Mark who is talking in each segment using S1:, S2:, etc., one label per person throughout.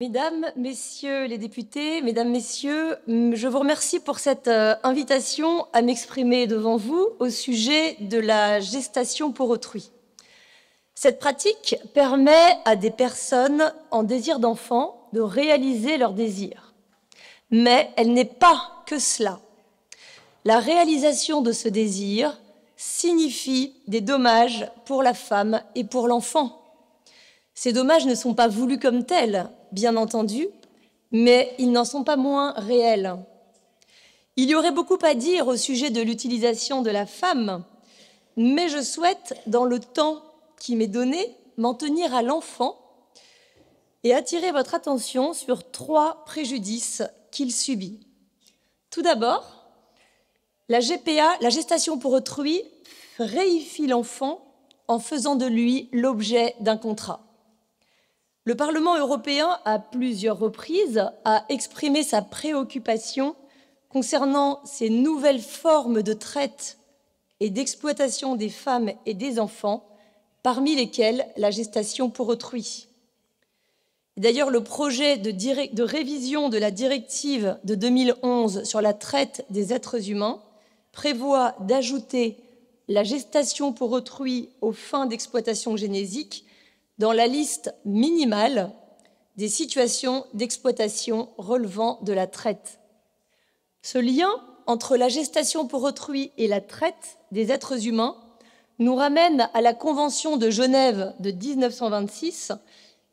S1: Mesdames, Messieurs les députés, Mesdames, Messieurs, je vous remercie pour cette invitation à m'exprimer devant vous au sujet de la gestation pour autrui. Cette pratique permet à des personnes en désir d'enfant de réaliser leur désir. Mais elle n'est pas que cela. La réalisation de ce désir signifie des dommages pour la femme et pour l'enfant. Ces dommages ne sont pas voulus comme tels, bien entendu, mais ils n'en sont pas moins réels. Il y aurait beaucoup à dire au sujet de l'utilisation de la femme, mais je souhaite, dans le temps qui m'est donné, m'en tenir à l'enfant et attirer votre attention sur 3 préjudices qu'il subit. Tout d'abord, la GPA, la gestation pour autrui, réifie l'enfant en faisant de lui l'objet d'un contrat. Le Parlement européen, à plusieurs reprises, a exprimé sa préoccupation concernant ces nouvelles formes de traite et d'exploitation des femmes et des enfants, parmi lesquelles la gestation pour autrui. D'ailleurs, le projet de révision de la directive de 2011 sur la traite des êtres humains prévoit d'ajouter la gestation pour autrui aux fins d'exploitation génésique dans la liste minimale des situations d'exploitation relevant de la traite. Ce lien entre la gestation pour autrui et la traite des êtres humains nous ramène à la Convention de Genève de 1926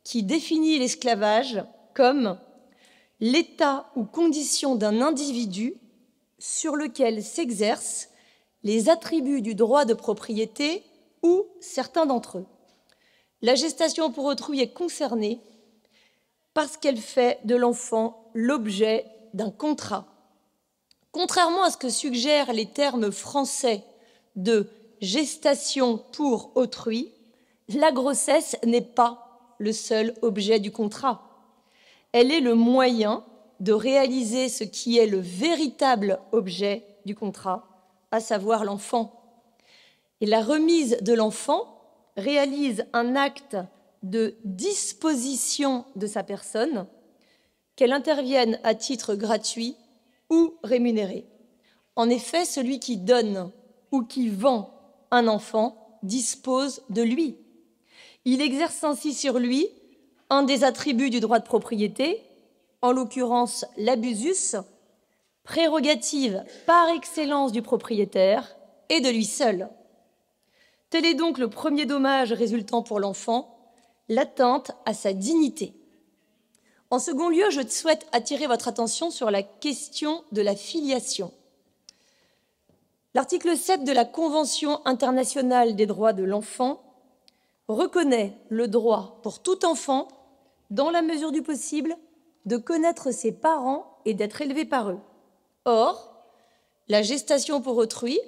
S1: qui définit l'esclavage comme l'état ou condition d'un individu sur lequel s'exercent les attributs du droit de propriété ou certains d'entre eux. La gestation pour autrui est concernée parce qu'elle fait de l'enfant l'objet d'un contrat. Contrairement à ce que suggèrent les termes français de gestation pour autrui, la grossesse n'est pas le seul objet du contrat. Elle est le moyen de réaliser ce qui est le véritable objet du contrat, à savoir l'enfant. Et la remise de l'enfant réalise un acte de disposition de sa personne, qu'elle intervienne à titre gratuit ou rémunéré. En effet, celui qui donne ou qui vend un enfant dispose de lui. Il exerce ainsi sur lui un des attributs du droit de propriété, en l'occurrence l'abusus, prérogative par excellence du propriétaire et de lui seul. Tel est donc le premier dommage résultant pour l'enfant, l'atteinte à sa dignité. En second lieu, je souhaite attirer votre attention sur la question de la filiation. L'article 7 de la Convention internationale des droits de l'enfant reconnaît le droit pour tout enfant, dans la mesure du possible, de connaître ses parents et d'être élevé par eux. Or, la gestation pour autrui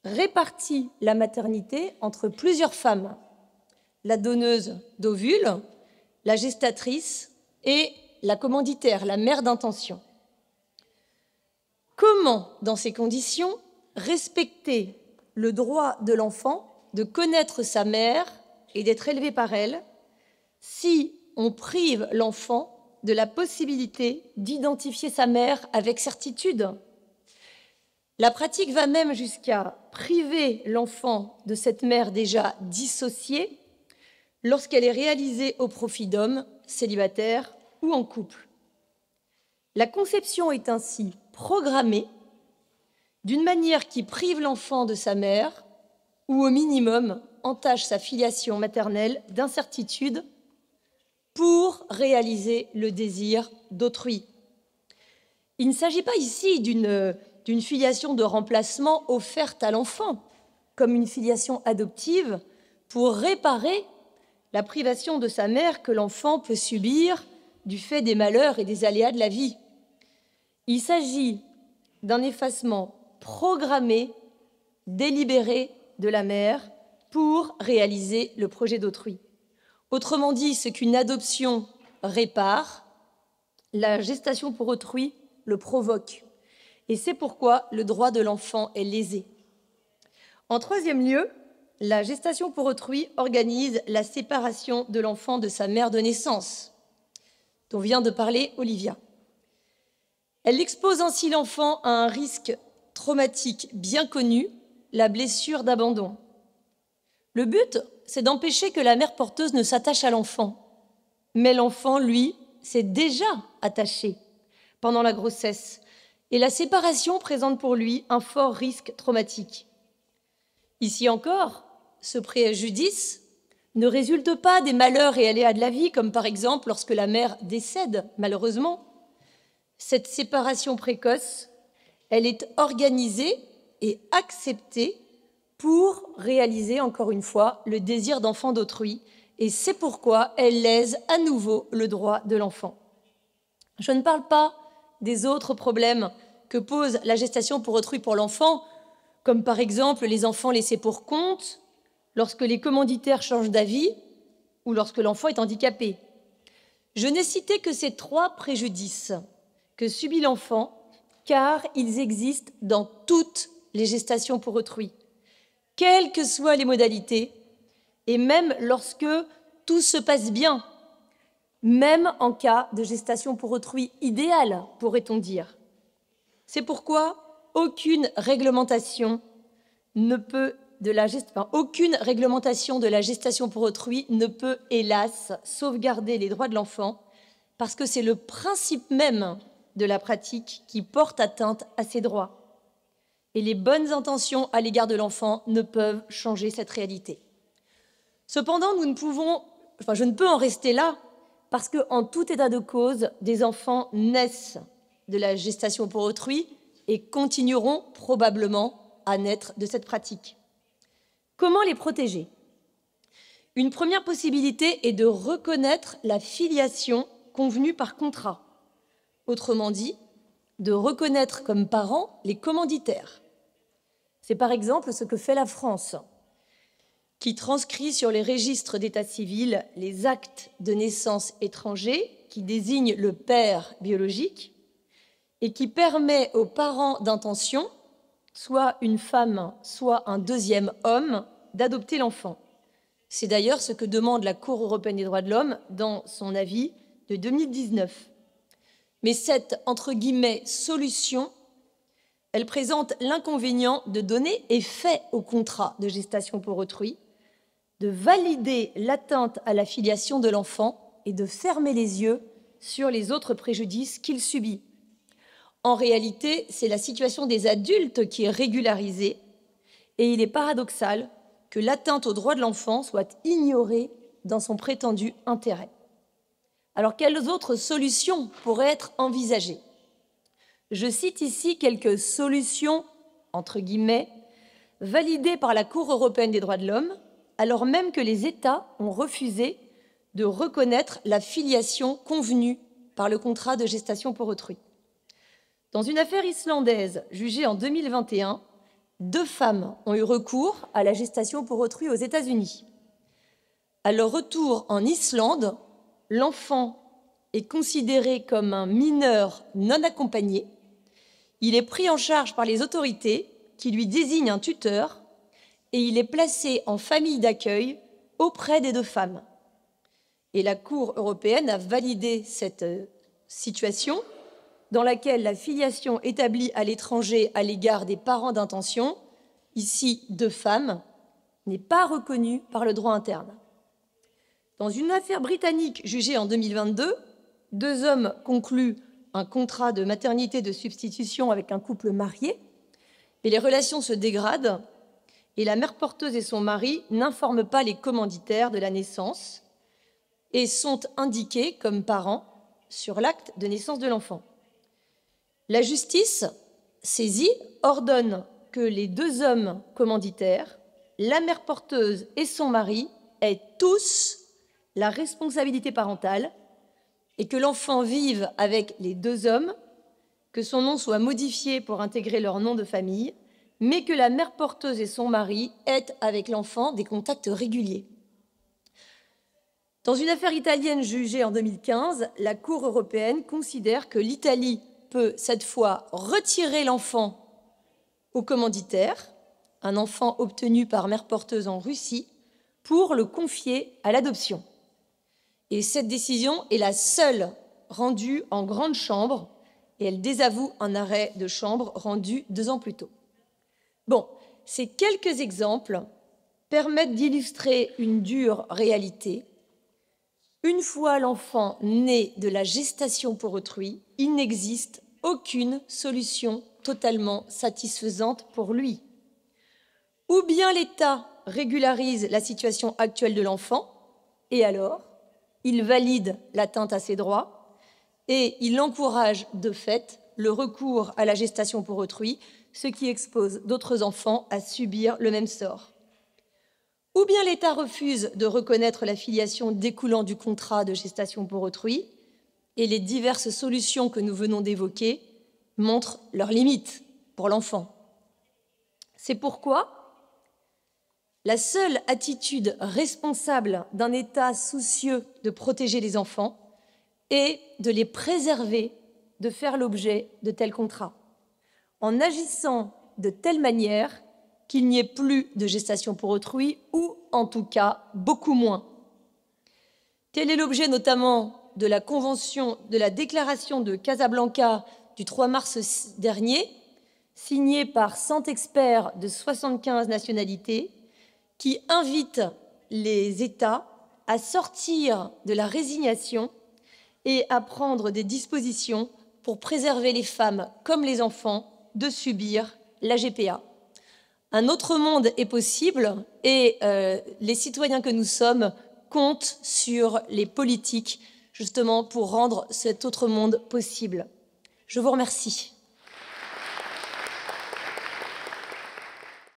S1: répartit la maternité entre plusieurs femmes, la donneuse d'ovules, la gestatrice et la commanditaire, la mère d'intention. Comment, dans ces conditions, respecter le droit de l'enfant de connaître sa mère et d'être élevé par elle si on prive l'enfant de la possibilité d'identifier sa mère avec certitude? La pratique va même jusqu'à priver l'enfant de cette mère déjà dissociée lorsqu'elle est réalisée au profit d'hommes célibataires ou en couple. La conception est ainsi programmée d'une manière qui prive l'enfant de sa mère ou au minimum entache sa filiation maternelle d'incertitude pour réaliser le désir d'autrui. Il ne s'agit pas ici d'une filiation de remplacement offerte à l'enfant, comme une filiation adoptive pour réparer la privation de sa mère que l'enfant peut subir du fait des malheurs et des aléas de la vie. Il s'agit d'un effacement programmé, délibéré de la mère pour réaliser le projet d'autrui. Autrement dit, ce qu'une adoption répare, la gestation pour autrui le provoque. Et c'est pourquoi le droit de l'enfant est lésé. En troisième lieu, la gestation pour autrui organise la séparation de l'enfant de sa mère de naissance. dont vient de parler Olivia. Elle expose ainsi l'enfant à un risque traumatique bien connu, la blessure d'abandon. Le but, c'est d'empêcher que la mère porteuse ne s'attache à l'enfant. Mais l'enfant, lui, s'est déjà attaché pendant la grossesse. Et la séparation présente pour lui un fort risque traumatique. Ici encore, ce préjudice ne résulte pas des malheurs et aléas de la vie, comme par exemple lorsque la mère décède, malheureusement. Cette séparation précoce, elle est organisée et acceptée pour réaliser, encore une fois, le désir d'enfant d'autrui, et c'est pourquoi elle lèse à nouveau le droit de l'enfant. Je ne parle pas des autres problèmes que pose la gestation pour autrui pour l'enfant, comme par exemple les enfants laissés pour compte, lorsque les commanditaires changent d'avis ou lorsque l'enfant est handicapé. Je n'ai cité que ces 3 préjudices que subit l'enfant, car ils existent dans toutes les gestations pour autrui, quelles que soient les modalités, et même lorsque tout se passe bien, même en cas de gestation pour autrui idéale, pourrait-on dire. C'est pourquoi aucune réglementation de la gestation pour autrui ne peut, hélas, sauvegarder les droits de l'enfant, parce que c'est le principe même de la pratique qui porte atteinte à ses droits. Et les bonnes intentions à l'égard de l'enfant ne peuvent changer cette réalité. Cependant, je ne peux en rester là, parce qu'en tout état de cause, des enfants naissent de la gestation pour autrui et continueront probablement à naître de cette pratique. Comment les protéger? Une première possibilité est de reconnaître la filiation convenue par contrat. Autrement dit, de reconnaître comme parents les commanditaires. C'est par exemple ce que fait la France, qui transcrit sur les registres d'état civil les actes de naissance étrangers qui désignent le père biologique et qui permet aux parents d'intention, soit une femme, soit un deuxième homme, d'adopter l'enfant. C'est d'ailleurs ce que demande la Cour européenne des droits de l'homme dans son avis de 2019. Mais cette, entre guillemets, solution, elle présente l'inconvénient de donner effet au contrat de gestation pour autrui, de valider l'atteinte à la filiation de l'enfant et de fermer les yeux sur les autres préjudices qu'il subit. En réalité, c'est la situation des adultes qui est régularisée et il est paradoxal que l'atteinte aux droits de l'enfant soit ignorée dans son prétendu intérêt. Alors, quelles autres solutions pourraient être envisagées? Je cite ici quelques solutions, entre guillemets, validées par la Cour européenne des droits de l'homme, alors même que les États ont refusé de reconnaître la filiation convenue par le contrat de gestation pour autrui. Dans une affaire islandaise jugée en 2021, 2 femmes ont eu recours à la gestation pour autrui aux États-Unis. À leur retour en Islande, l'enfant est considéré comme un mineur non accompagné. Il est pris en charge par les autorités qui lui désignent un tuteur et il est placé en famille d'accueil auprès des 2 femmes. Et la Cour européenne a validé cette situation dans laquelle la filiation établie à l'étranger à l'égard des parents d'intention, ici 2 femmes, n'est pas reconnue par le droit interne. Dans une affaire britannique jugée en 2022, 2 hommes concluent un contrat de maternité de substitution avec un couple marié, et les relations se dégradent, et la mère porteuse et son mari n'informent pas les commanditaires de la naissance et sont indiqués comme parents sur l'acte de naissance de l'enfant. La justice, saisie, ordonne que les 2 hommes commanditaires, la mère porteuse et son mari, aient tous la responsabilité parentale et que l'enfant vive avec les 2 hommes, que son nom soit modifié pour intégrer leur nom de famille, mais que la mère porteuse et son mari aient avec l'enfant des contacts réguliers. Dans une affaire italienne jugée en 2015, la Cour européenne considère que l'Italie peut cette fois retirer l'enfant au commanditaire, un enfant obtenu par mère porteuse en Russie, pour le confier à l'adoption. Et cette décision est la seule rendu en grande chambre et elle désavoue un arrêt de chambre rendu 2 ans plus tôt. Bon, ces quelques exemples permettent d'illustrer une dure réalité. Une fois l'enfant né de la gestation pour autrui, il n'existe aucune solution totalement satisfaisante pour lui. Ou bien l'État régularise la situation actuelle de l'enfant, et alors, il valide l'atteinte à ses droits et il encourage de fait le recours à la gestation pour autrui, ce qui expose d'autres enfants à subir le même sort. Ou bien l'État refuse de reconnaître la filiation découlant du contrat de gestation pour autrui, et les diverses solutions que nous venons d'évoquer montrent leurs limites pour l'enfant. C'est pourquoi la seule attitude responsable d'un État soucieux de protéger les enfants est de les préserver de faire l'objet de tels contrats, en agissant de telle manière qu'il n'y ait plus de gestation pour autrui, ou en tout cas beaucoup moins. Tel est l'objet notamment de la Convention de la Déclaration de Casablanca du 3 mars dernier, signée par 100 experts de 75 nationalités, qui invite les États à sortir de la résignation et à prendre des dispositions pour préserver les femmes comme les enfants de subir la GPA. Un autre monde est possible et les citoyens que nous sommes comptent sur les politiques justement pour rendre cet autre monde possible. Je vous remercie.